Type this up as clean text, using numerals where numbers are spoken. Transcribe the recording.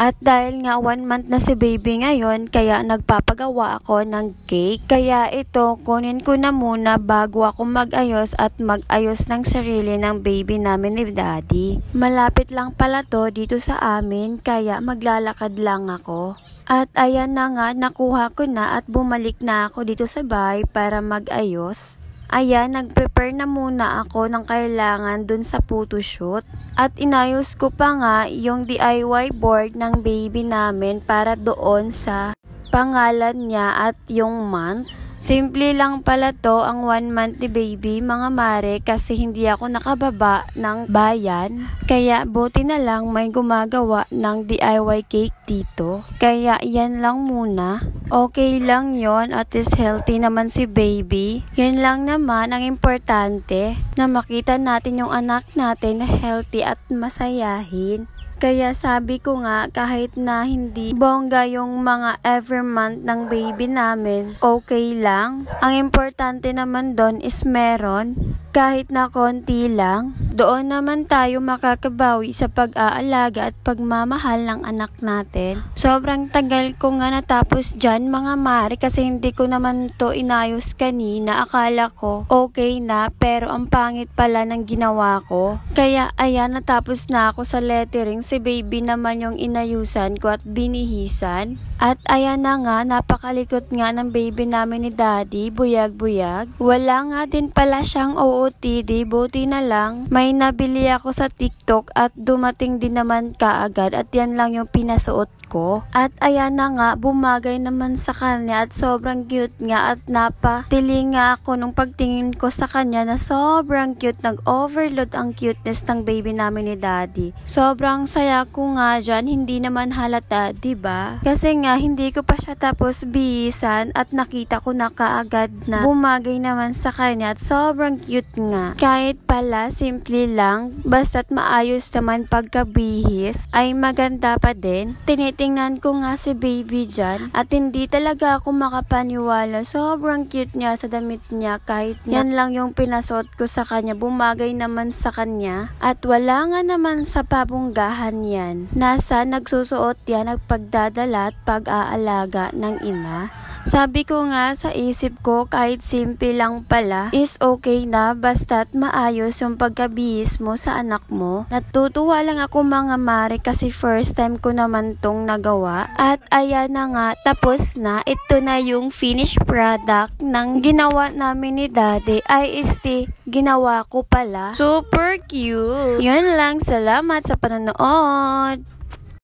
At dahil nga 1 month na si baby ngayon, kaya nagpapagawa ako ng cake. Kaya ito, kunin ko na muna bago ako mag-ayos at mag-ayos ng sarili ng baby namin ni daddy. Malapit lang pala to dito sa amin, kaya maglalakad lang ako. At ayan na nga, nakuha ko na at bumalik na ako dito sa bahay para mag-ayos. Ayan, nag-prepare na muna ako ng kailangan dun sa photoshoot. At inayos ko pa nga yung DIY board ng baby namin para doon sa pangalan niya at yung month. Simple lang pala to ang 1 month ni baby mga mare, kasi hindi ako nakababa ng bayan. Kaya buti na lang may gumagawa ng DIY cake dito. Kaya yan lang muna. Okay lang yon, at is healthy naman si baby. Yan lang naman ang importante, na makita natin yung anak natin na healthy at masayahin. Kaya sabi ko nga, kahit na hindi bongga yung mga every month ng baby namin, okay lang. Ang importante naman doon is meron, kahit na konti lang. Doon naman tayo makakabawi sa pag-aalaga at pagmamahal ng anak natin. Sobrang tagal ko nga natapos dyan mga mare, kasi hindi ko naman to inayos kanina. Akala ko okay na, pero ang pangit pala ng ginawa ko. Kaya ayan, natapos na ako sa lettering. Si baby naman yung inayusan ko at binihisan. At ayan na nga, napakalikot nga ng baby namin ni daddy, buyag-buyag. Wala nga din pala siyang OOTD, buti na lang may nabili ako sa TikTok at dumating din naman kaagad, at yan lang yung pinasuot ko. At ayan na nga, bumagay naman sa kanya at sobrang cute nga, at napatili nga ako nung pagtingin ko sa kanya na sobrang cute. Nag-overload ang cuteness ng baby namin ni daddy. Sobrang saya ko nga dyan, hindi naman halata, diba? Kasi nga hindi ko pa siya tapos bihisan at nakita ko na kaagad na bumagay naman sa kanya at sobrang cute nga. Kahit pala simple lang, basta't maayos naman pagkabihis ay maganda pa din. Tinitingnan ko nga si baby dyan at hindi talaga ako makapaniwala. Sobrang cute niya sa damit niya, kahit yan lang yung pinasuot ko sa kanya, bumagay naman sa kanya. At wala nga naman sa pabunggahan yan. Nasa nagsusuot yan at pagdadala at pag-aalaga ng ina. Sabi ko nga sa isip ko, kahit simple lang pala is okay na, basta't maayos yung pagkabihis mo sa anak mo. Natutuwa lang ako mga mare, kasi first time ko naman tong nagawa. At ayan na nga, tapos na. Ito na yung finished product ng ginawa namin ni daddy. Ay ginawa ko pala. Super cute! Yun lang, salamat sa panonood!